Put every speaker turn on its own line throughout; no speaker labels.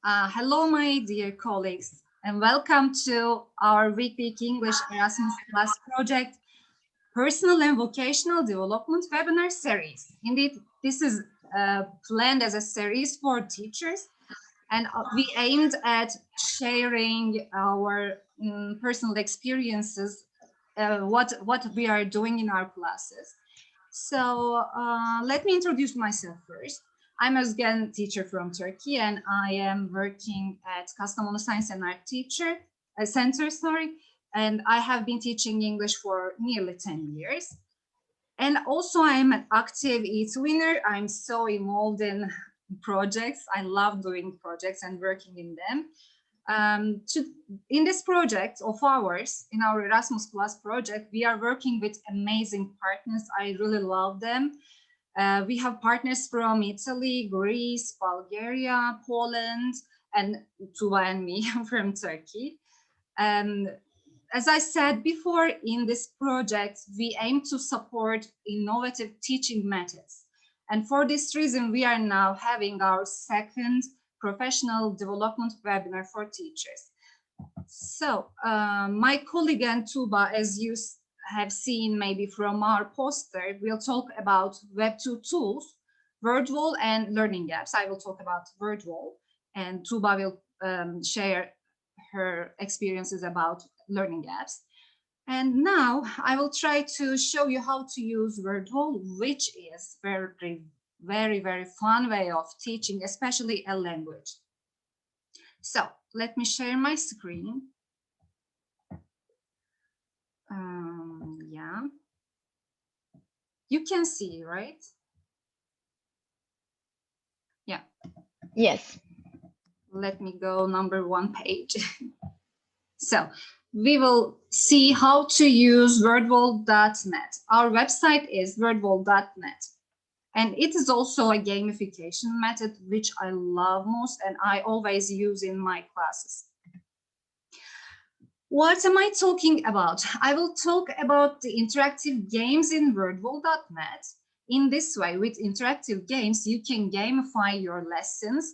Hello, my dear colleagues, and welcome to our weekly English Erasmus Plus project, Personal and Vocational Development webinar series. Indeed, this is planned as a series for teachers, and we aimed at sharing our personal experiences, what we are doing in our classes. So let me introduce myself first. I'm Özgen, teacher from Turkey, and I am working at Kastamonu Science and Art Center, and I have been teaching English for nearly 10 years. And also I am an active e-twinner. I'm so involved in projects. I love doing projects and working in them. In this project of ours, in our Erasmus Plus project, we are working with amazing partners. I really love them. We have partners from Italy, Greece, Bulgaria, Poland, and Tuba and me from Turkey. As I said before, in this project, we aim to support innovative teaching methods. And for this reason, we are now having our second professional development webinar for teachers. So my colleague and Tuba, as you have seen maybe from our poster, we'll talk about Web2 tools, Wordwall and Learningapps. I will talk about Wordwall, and Tuba will share her experiences about Learningapps. And now I will try to show you how to use Wordwall, which is very fun way of teaching, especially a language. So let me share my screen. Yeah, you can see, right? Yeah.
Yes.
Let me go number 1 page. So we will see how to use wordwall.net. Our website is wordwall.net. And it is also a gamification method, which I love most and I always use in my classes. What am I talking about? I will talk about the interactive games in wordwall.net. In this way, with interactive games, you can gamify your lessons.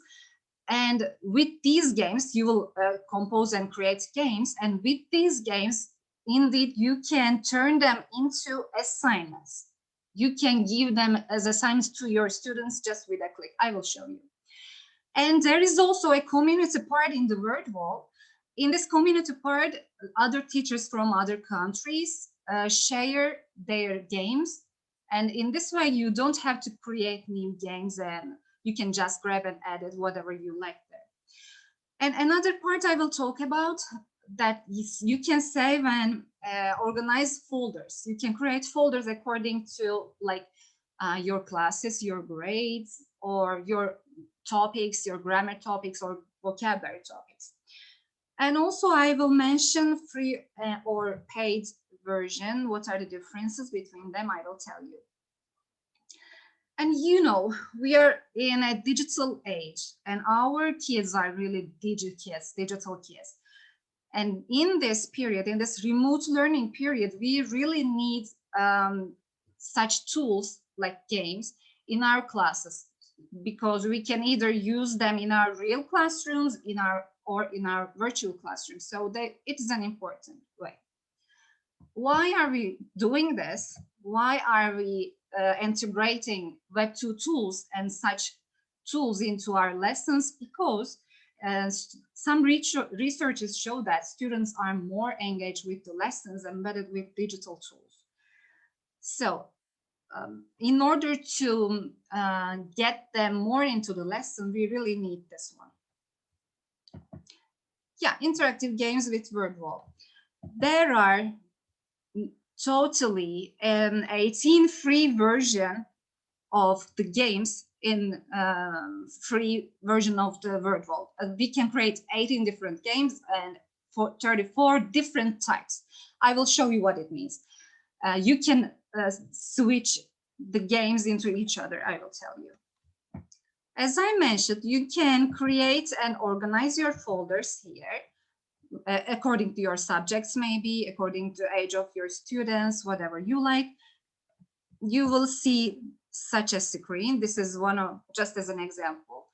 And with these games, you will compose and create games. And with these games, indeed, you can turn them into assignments. You can give them as assignments to your students just with a click. I will show you. And there is also a community part in the Wordwall. In this community part, other teachers from other countries share their games. And in this way, you don't have to create new games and you can just grab and edit whatever you like there. And another part I will talk about that you can save and organize folders. You can create folders according to like your classes, your grades, or your topics, your grammar topics or vocabulary topics. And also I will mention free or paid version. What are the differences between them? I will tell you. And you know, we are in a digital age and our kids are really digital kids. And in this period, in this remote learning period, we really need such tools like games in our classes, because we can either use them in our real classrooms, or in our virtual classrooms. So it is an important way. Why are we doing this? Why are we integrating Web2 tools and such tools into our lessons? Because some researchers show that students are more engaged with the lessons embedded with digital tools. So in order to get them more into the lesson, we really need this one. Yeah, interactive games with Wordwall. There are totally an 18 free version of the games in free version of the Wordwall. We can create 18 different games and for 34 different types. I will show you what it means. You can switch the games into each other, I will tell you. As I mentioned, you can create and organize your folders here according to your subjects, maybe according to age of your students, whatever you like. You will see such a screen. This is one of, just as an example.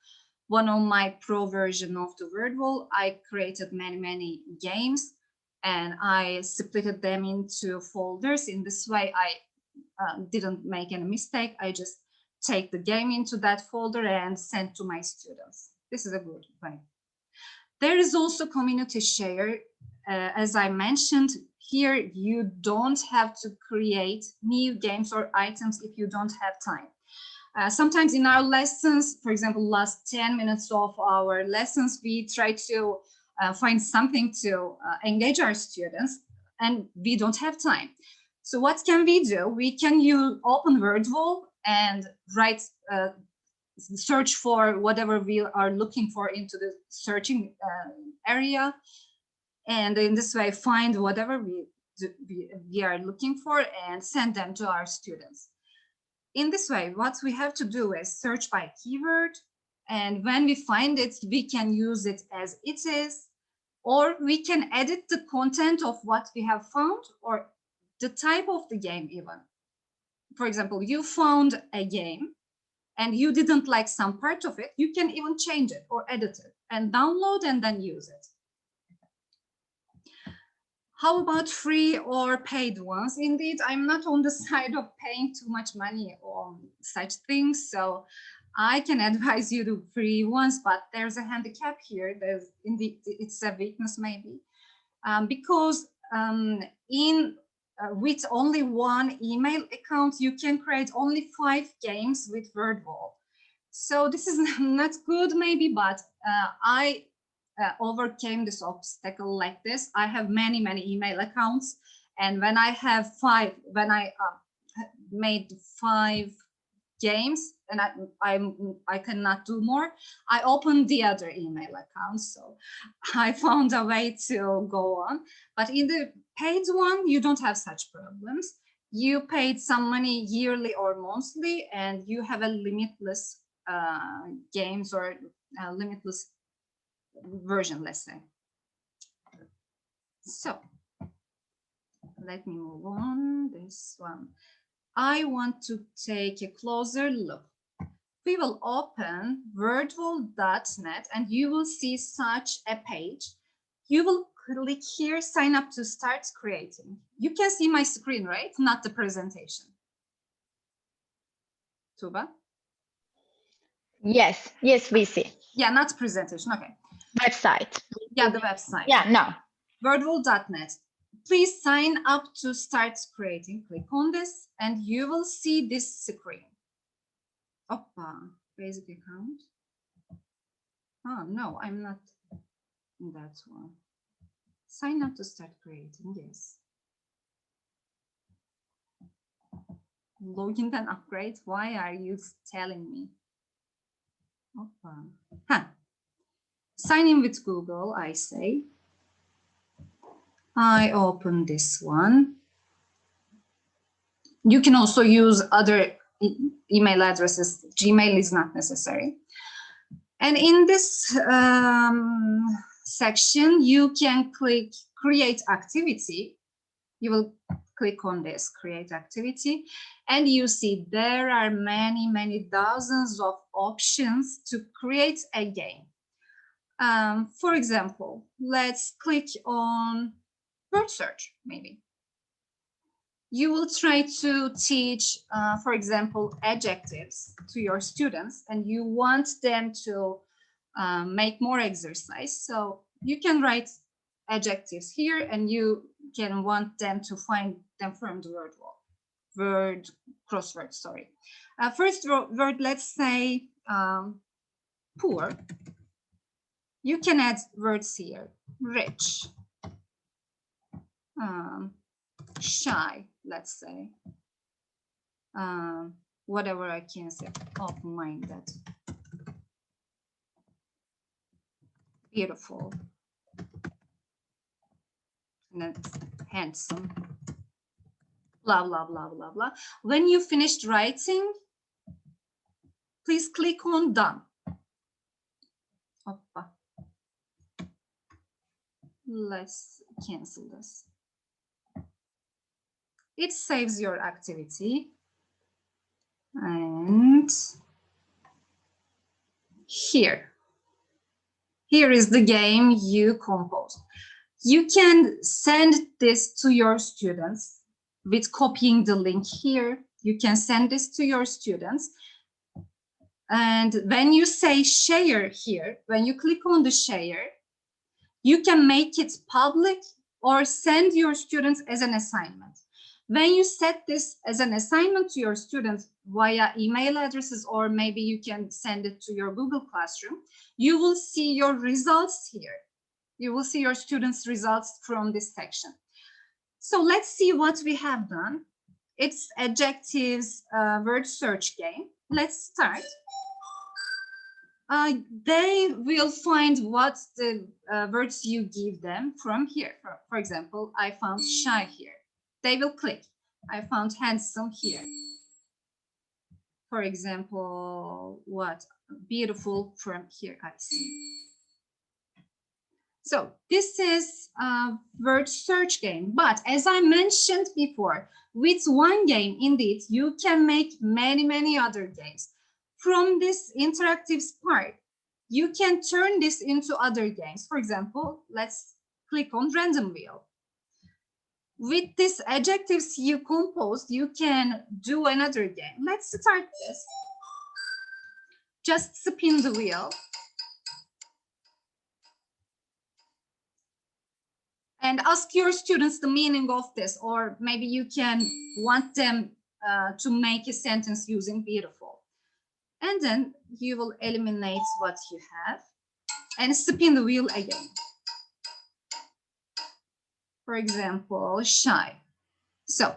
one of my pro version of the Wordwall, I created many games and I split them into folders. In this way, I didn't make any mistake. I just take the game into that folder and send to my students. This is a good way. There is also community share. As I mentioned, here you don't have to create new games or items if you don't have time. Sometimes in our lessons, for example, last 10 minutes of our lessons, we try to find something to engage our students, and we don't have time. So what can we do? We can open Wordwall and write, search for whatever we are looking for into the searching area. And in this way, find whatever we are looking for and send them to our students. In this way, what we have to do is search by keyword. And when we find it, we can use it as it is, or we can edit the content of what we have found or the type of the game even. For example, you found a game and you didn't like some part of it, you can even change it or edit it and download and then use it. How about free or paid ones? Indeed, I'm not on the side of paying too much money on such things, so I can advise you to free ones, but there's a handicap here. It's a weakness maybe, because with only one email account, you can create only 5 games with Wordwall. So this is not good maybe, but I overcame this obstacle like this. I have many email accounts, and when I have 5, when I made 5 games and I cannot do more, I opened the other email account. So I found a way to go on. But in the paid one, you don't have such problems. You paid some money yearly or monthly, and you have a limitless games or limitless version, let's say. So let me move on. This one, I want to take a closer look. We will open Wordwall.net and you will see such a page. You will click here, sign up to start creating. You can see my screen, right? Not the presentation. Tuba?
Yes, we see.
Yeah, not presentation, okay.
Website.
Yeah, the website.
Yeah, no.
Wordwall.net. Please sign up to start creating. Click on this and you will see this screen. Oppa, basic account. Oh, no, I'm not in that one. Sign up to start creating, yes. Login and upgrade, why are you telling me? Oppa. Huh. Sign in with Google, I say. I open this one. You can also use other email addresses. Gmail is not necessary. And in this section, you can click create activity. You will click on this create activity and you see there are many dozens of options to create a game. For example, let's click on word search maybe. You will try to teach, for example, adjectives to your students and you want them to make more exercise. So you can write adjectives here and you can want them to find them from the word crossword, sorry. First word, let's say poor. You can add words here, rich, shy, let's say, whatever I can say, open-minded, beautiful, and then handsome, blah, blah, blah, blah, blah. When you finished writing, please click on done. Oppa. Let's cancel this. It saves your activity. And here, Here is the game you composed. You can send this to your students with copying the link here. You can send this to your students. And when you say share here, when you click on the share, you can make it public or send your students as an assignment. When you set this as an assignment to your students via email addresses, or maybe you can send it to your Google Classroom, you will see your results here. You will see your students' results from this section. So let's see what we have done. It's Adjectives word search game. Let's start. They will find what the words you give them from here. For example, I found shy here. They will click. I found handsome here. For example, what? Beautiful from here, I see. So this is a word search game. But as I mentioned before, with one game, indeed, you can make many, many other games. From this interactives part, you can turn this into other games. For example, let's click on random wheel. With this adjectives you composed, you can do another game. Let's start this. Just spin the wheel. And ask your students the meaning of this, or maybe you can want them to make a sentence using beautiful. And then you will eliminate what you have and spin the wheel again. For example, shy. So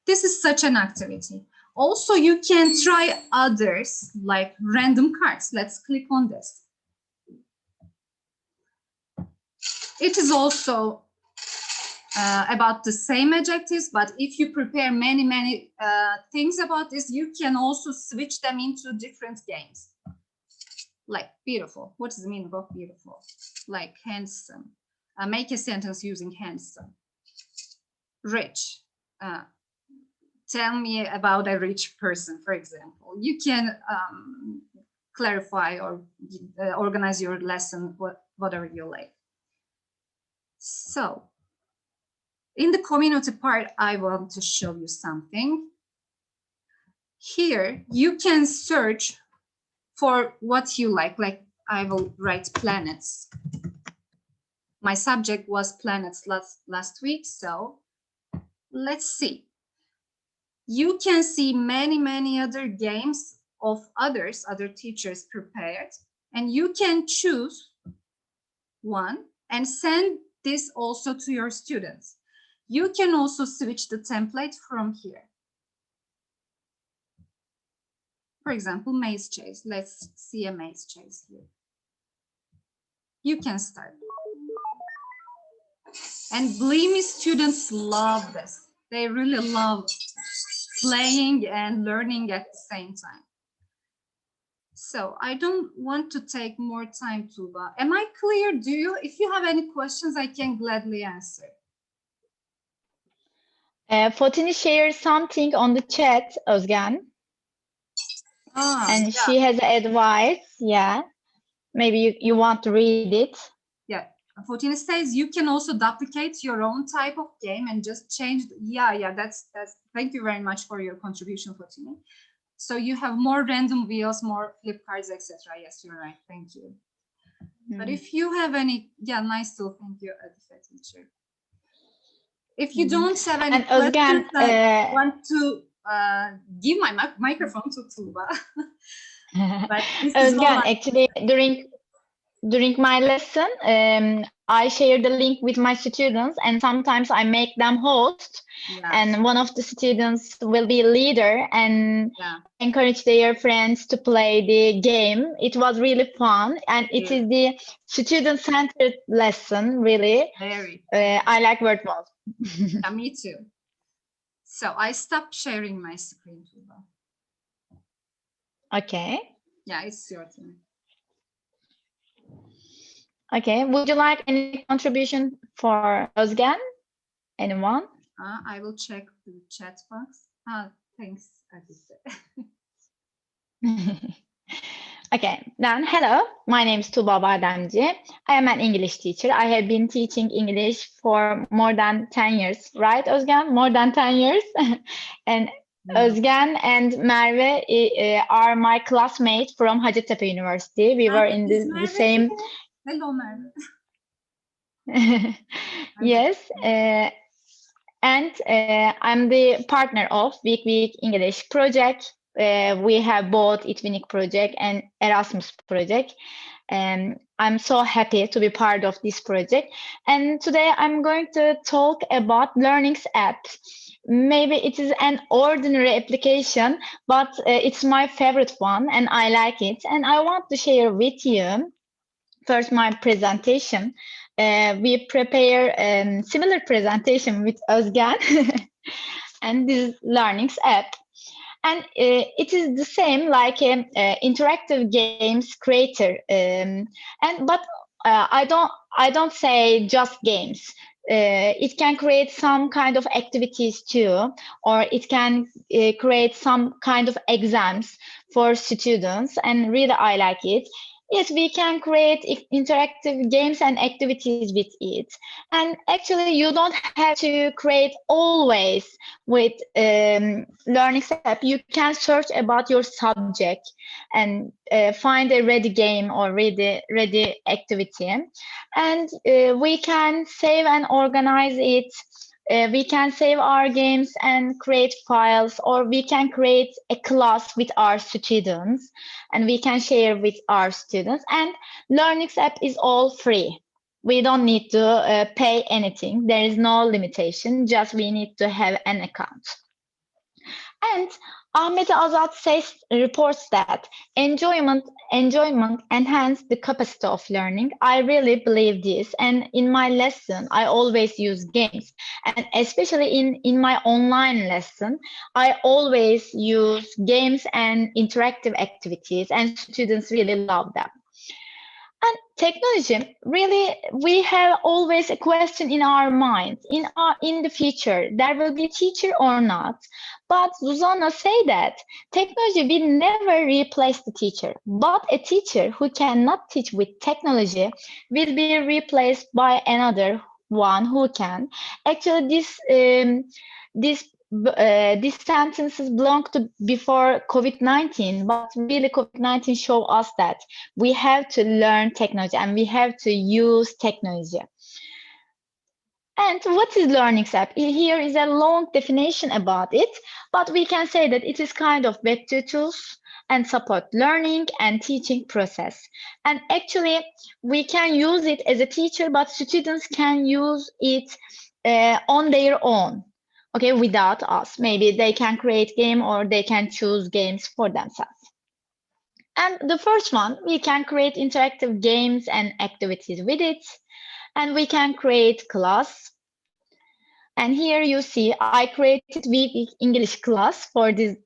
this is such an activity. Also, you can try others like random cards. Let's click on this. It is also about the same adjectives, but if you prepare many things about this, you can also switch them into different games. Like beautiful. What is the meaning of beautiful? Like handsome. Make a sentence using handsome. Rich. Tell me about a rich person, for example. You can clarify or organize your lesson, whatever you like. So, in the community part, I want to show you something. Here, you can search for what you like I will write planets. My subject was planets last week, so let's see. You can see many other games of other teachers prepared, and you can choose one and send this also to your students. You can also switch the template from here. For example, maze chase. Let's see a maze chase here. You can start. And believe me, students love this. They really love playing and learning at the same time. So I don't want to take more time, Tuba. Am I clear? If you have any questions, I can gladly answer.
Fotini shared something on the chat, Özgen. And yeah. She has advice. Yeah. Maybe you want to read it.
Yeah. Fotini says you can also duplicate your own type of game and just change. Yeah. That's. Thank you very much for your contribution, Fotini. So you have more random wheels, more flip cards, etc. Yes, you're right. Thank you. But if you have any, nice tool. Thank you, teacher. If you don't have any questions, I want to give my microphone to Tuba.
But Özgen, actually, during my lesson, I share the link with my students, and sometimes I make them host. Yeah. And one of the students will be leader and encourage their friends to play the game. It was really fun, and it is the student-centered lesson, really.
Very.
I like Wordwall.
Yeah, me too. So I stopped sharing my screen, Tuba.
Okay.
Yeah, it's your turn.
Okay. Would you like any contribution for Özgen? Anyone?
I will check the chat box. Thanks, Adise.
Okay, then hello, my name is Tuba Badamci. I am an English teacher. I have been teaching English for more than 10 years, right, Özgen? More than 10 years. And Özgen and Merve are my classmates from Hacettepe University. We were in the same...
Hello, Merve.
Yes, and I'm the partner of Week English project. We have both Itvinik project and Erasmus project. And I'm so happy to be part of this project. And today I'm going to talk about Learnings app. Maybe it is an ordinary application, but it's my favorite one and I like it. And I want to share with you first my presentation. We prepare a similar presentation with Özgen and this Learnings app. And it is the same like an interactive games creator. But I don't say just games. It can create some kind of activities too, or it can create some kind of exams for students. And really, I like it. Yes, we can create interactive games and activities with it. And actually, you don't have to create always with Learnings app. You can search about your subject and find a ready game or ready activity. And we can save and organize it. We can save our games and create files, or we can create a class with our students and we can share with our students. And Learnings app is all free. We don't need to pay anything. There is no limitation, just we need to have an account. And Ahmet Azat reports that enjoyment enhance the capacity of learning. I really believe this. And in my lesson, I always use games. And especially in my online lesson, I always use games and interactive activities, and students really love them. And technology, really, we have always a question in our mind. In the future, there will be a teacher or not. But Zuzana say that technology will never replace the teacher. But a teacher who cannot teach with technology will be replaced by another one who can. Actually, these sentences belong to before COVID-19, but really COVID-19 show us that we have to learn technology and we have to use technology. And what is Learnings app? Here is a long definition about it, but we can say that it is kind of web tools and support learning and teaching process. And actually, we can use it as a teacher, but students can use it on their own. Okay, without us. Maybe they can create game or they can choose games for themselves. And the first one, we can create interactive games and activities with it. And we can create class. And here you see, I created Week English class for this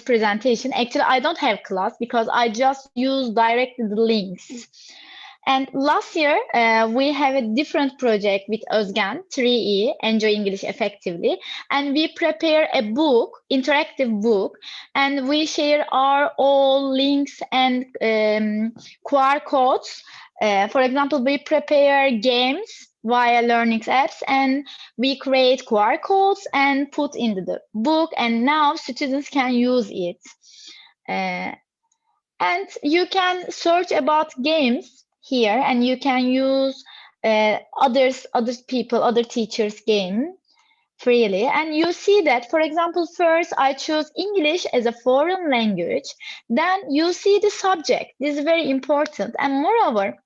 presentation. Actually, I don't have class because I just use directly the links. And last year, we have a different project with Özgen, 3E, Enjoy English Effectively. And we prepare a book, interactive book, and we share our all links and QR codes. For example, we prepare games via Learnings apps, and we create QR codes and put into the book, and now students can use it. And you can search about games here, and you can use other teachers' game freely. And you see that, for example, first I choose English as a foreign language. Then you see the subject. This is very important. And moreover,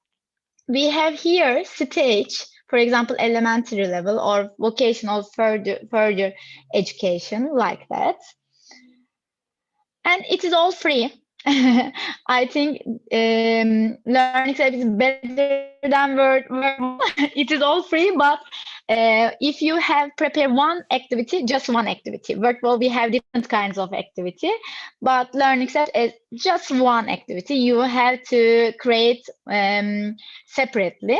we have here stage, for example, elementary level or vocational further education, like that. And it is all free. I think Learnings app is better than Wordwall. It is all free, but if you have prepared one activity, just one activity. Wordwall, we have different kinds of activity, but Learnings app is just one activity. You have to create separately.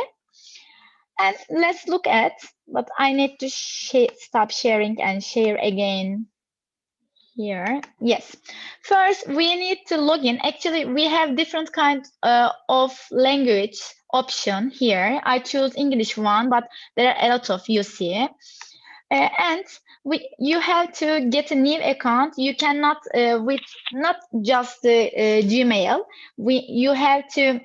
And let's look at, but I need to stop sharing and share again. Here, yes. First, we need to log in. Actually, we have different kinds of language option here. I choose English one, but there are a lot of, you see. And you have to get a new account. You cannot with not just the Gmail. You have to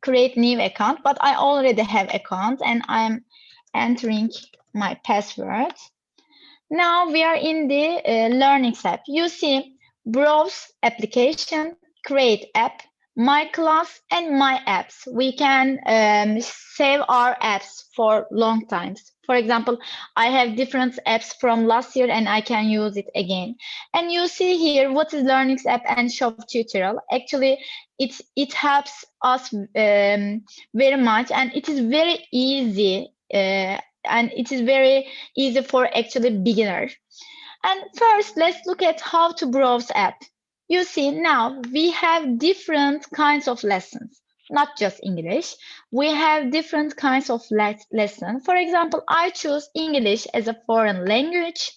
create new account. But I already have account, and I'm entering my password. Now we are in the Learnings app. You see browse application, create app, my class, and my apps. We can save our apps for long times. For example, I have different apps from last year and I can use it again. And you see here what is Learnings app and shop tutorial. Actually, it helps us very much, and it is very easy. And it is very easy for actually beginner. And first, let's look at how to browse app. You see now we have different kinds of lessons, not just English. We have different kinds of lessons. For example, I choose English as a foreign language.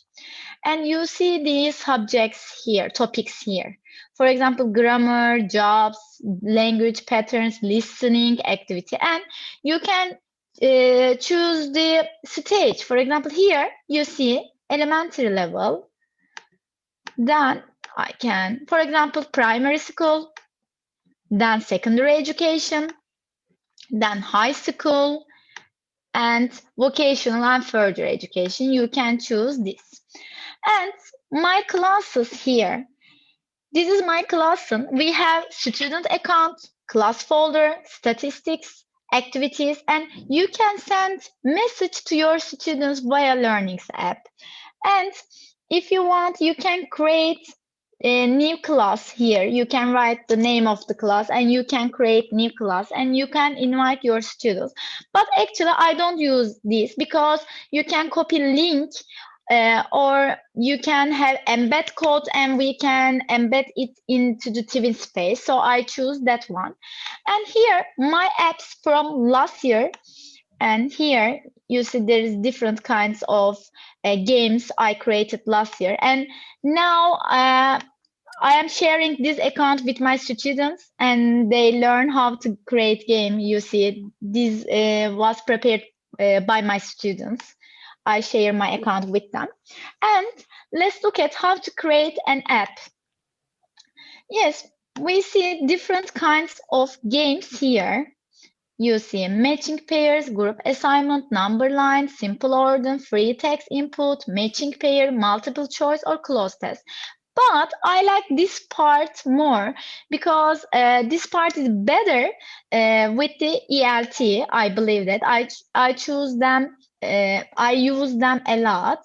And you see these subjects here, topics here. For example, grammar, jobs, language patterns, listening, activity. And you can choose the stage. For example, here you see elementary level. Then I can, for example, primary school, then secondary education, then high school, and vocational and further education. You can choose this. And my classes here. This is my class. We have student account, class folder, statistics, activities, and you can send message to your students via Learnings app. And if you want, you can create a new class here. You can write the name of the class and you can create new class and you can invite your students. But actually, I don't use this because you can copy link or you can have embed code and we can embed it into the Twin space. So I choose that one. And here, my apps from last year. And here you see there is different kinds of games I created last year. And now I am sharing this account with my students and they learn how to create game. You see, this was prepared by my students. I share my account with them. And let's look at how to create an app. Yes, we see different kinds of games here. You see matching pairs, group assignment, number line, simple order, free text input, matching pair, multiple choice, or cloze test. But I like this part more because this part is better with the ELT. I believe that I choose them. I use them a lot.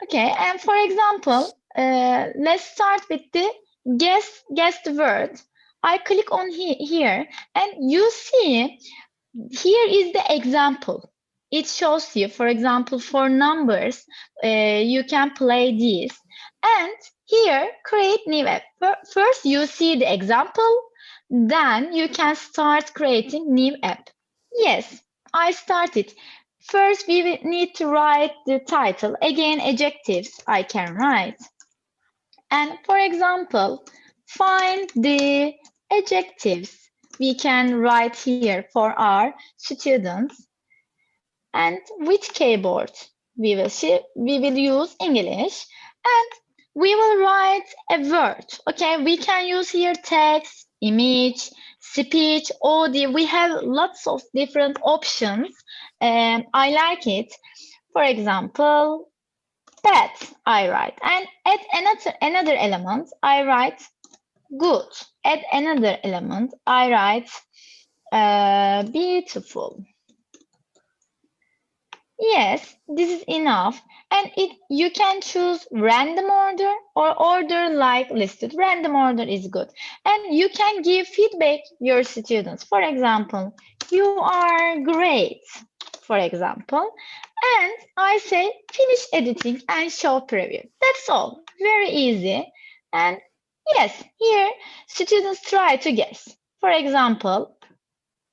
Okay, and for example, let's start with the guess the word. I click on here and you see here is the example. It shows you, for example, for numbers, you can play this. And here, create new app. First, you see the example, then you can start creating new app. Yes, I started. First, we will need to write the title. Again, adjectives I can write. And for example, find the adjectives we can write here for our students. And with keyboard, we will use English and we will write a word. Okay, we can use here text, image, speech, audio. We have lots of different options and I like it. For example, pet I write, and add another element I write good. Add another element I write beautiful. Yes, this is enough. And you can choose random order or order like listed. Random order is good. And you can give feedback your students. For example, you are great, for example. And I say finish editing and show preview. That's all. Very easy. And yes, here students try to guess. For example,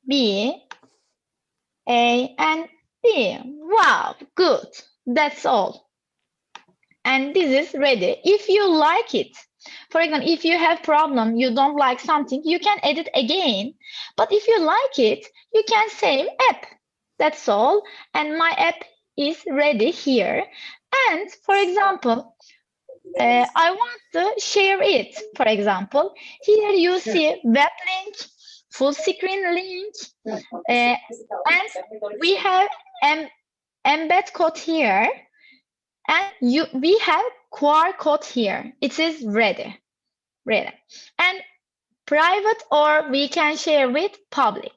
B, A, and B. Wow, good. That's all. and this is ready. If you like it, for example, if you have problem, you don't like something, you can edit again. But if you like it, you can save app. That's all. And my app is ready here. And for example, I want to share it. For example, here you see web link, full screen link, and we have embed code here, and we have QR code here. It is ready, and private, or we can share with public.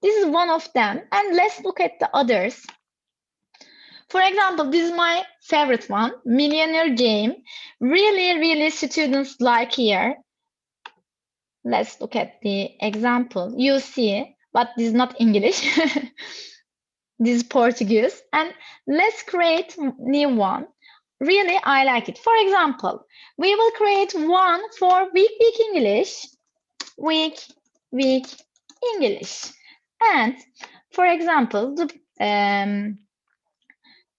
This is one of them, and let's look at the others. For example, this is my favorite one, Millionaire Game. Really students like here. Let's look at the example. You see, but this is not English. This is Portuguese. And let's create new one. Really, I like it. For example, we will create one for week English. Week English. And for example,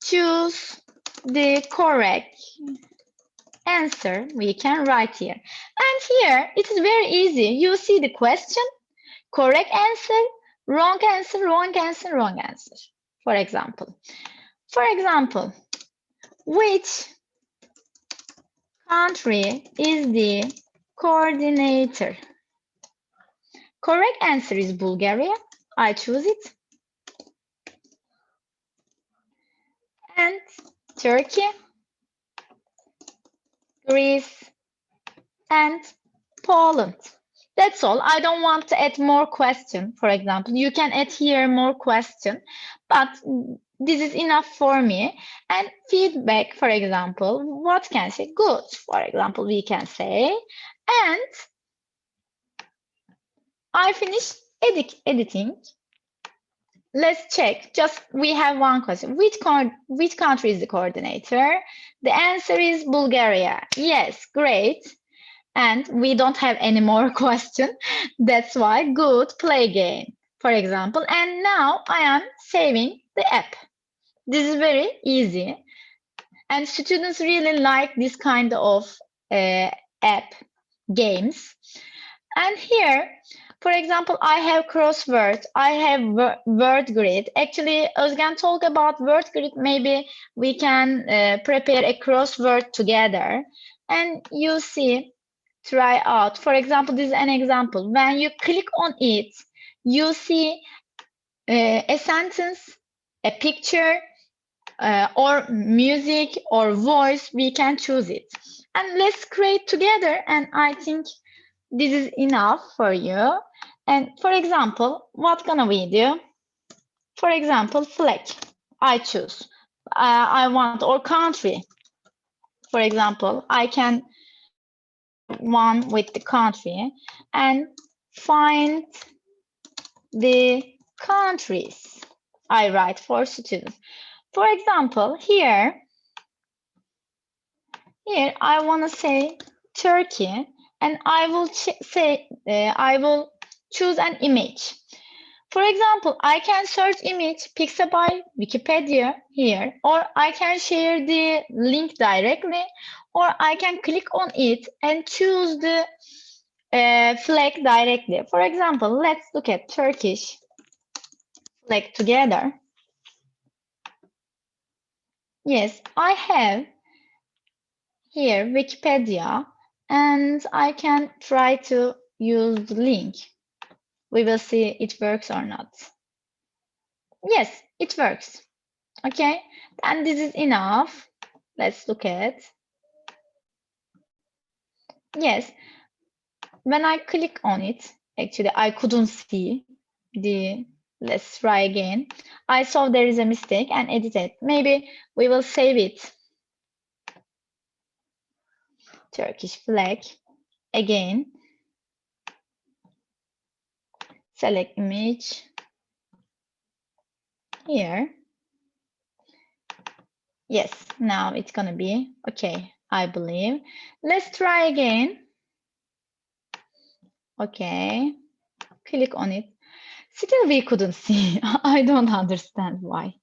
choose the correct answer we can write here. And here it is very easy. You see the question, correct answer, wrong answer, wrong answer, wrong answer. For example, which country is the coordinator? Correct answer is Bulgaria. I choose it. And Turkey, Greece, and Poland. That's all. I don't want to add more question, for example. You can add here more question, but this is enough for me. And feedback, for example, what can I say? Good, for example, we can say. And I finished editing. Let's check. Just we have one question. Which country is the coordinator? The answer is Bulgaria. Yes, great. And we don't have any more question. That's why good, play game, for example. And now I am saving the app. This is very easy. And students really like this kind of app games. And here, for example, I have crossword, I have word grid. Actually, Özgen talk about word grid. Maybe we can prepare a crossword together. And you see, try out. For example, this is an example. When you click on it, you see a sentence, a picture, or music or voice. We can choose it. And let's create together. And I think this is enough for you. And for example, what gonna we do? For example, flag. I choose. I want, or country. For example, I can one with the country and find the countries I write for students. For example, here I want to say Turkey, and I will say I will choose an image. For example, I can search image Pixabay by Wikipedia here, or I can share the link directly, or I can click on it and choose the flag directly. For example, let's look at Turkish flag together. Yes, I have here Wikipedia, and I can try to use the link. We will see it works or not. Yes, it works. Okay, and this is enough. Let's look at. Yes, when I click on it, actually I couldn't see the, let's try again. I saw there is a mistake and edited. Maybe we will save it. Turkish flag again. Select image here. Yes, now it's gonna be okay, I believe. Let's try again. Okay, click on it. Still we couldn't see. I don't understand why.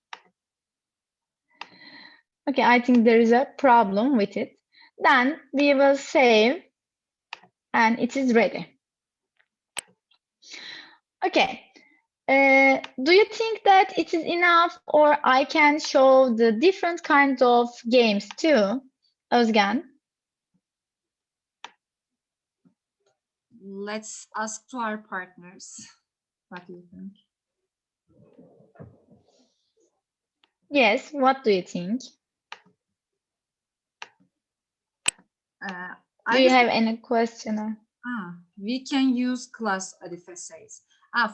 Okay, I think there is a problem with it. Then we will save and it is ready. Okay. Do you think that it is enough or I can show the different kinds of games too, Özgen?
Let's ask to our partners. What do you think?
Yes, what do you think? Do you have any question?
We can use class Adif essays.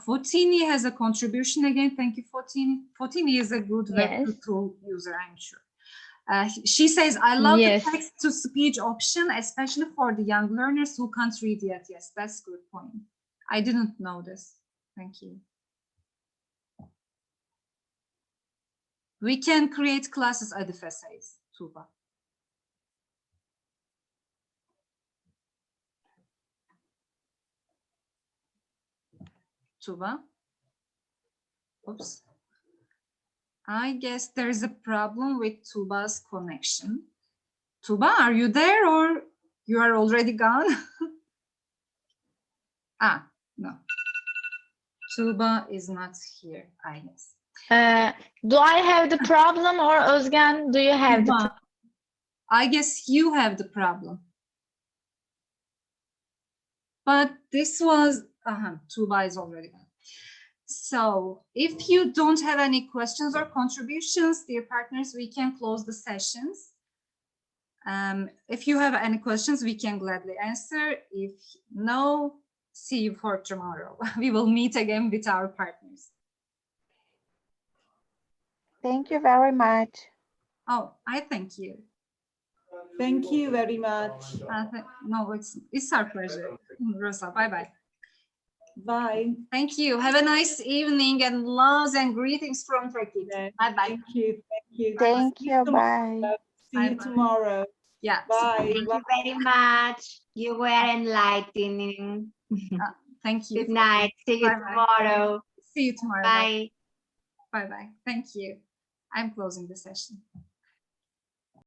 Fotini has a contribution again. Thank you, Fotini. Fotini is a good web tool user, I'm sure. She says, I love the text-to-speech option, especially for the young learners who can't read yet. Yes, that's a good point. I didn't know this. Thank you. We can create classes Adif essays, Tuba. Tuba? Oops. I guess there is a problem with Tuba's connection. Tuba, are you there or you are already gone? No. Tuba is not here, I guess.
Do I have the problem or Özgen, do you have the problem?
I guess you have the problem. But this was, Tuba is already gone. So if you don't have any questions or contributions, dear partners, we can close the sessions. If you have any questions, we can gladly answer. If no, see you for tomorrow. We will meet again with our partners.
Thank you very much.
Oh, I thank you.
Thank you very much.
No, it's our pleasure. Rosa, bye-bye.
Bye.
Thank you. Have a nice evening and loves and greetings from Turkey.
Yeah,
bye-bye.
Thank you. Thank you.
Thank you. Bye.
See you tomorrow.
Yeah.
Bye.
Thank you very much. You were enlightening.
Thank you.
Good night. See you tomorrow.
See you tomorrow.
Bye.
Bye-bye. Thank you. I'm closing the session.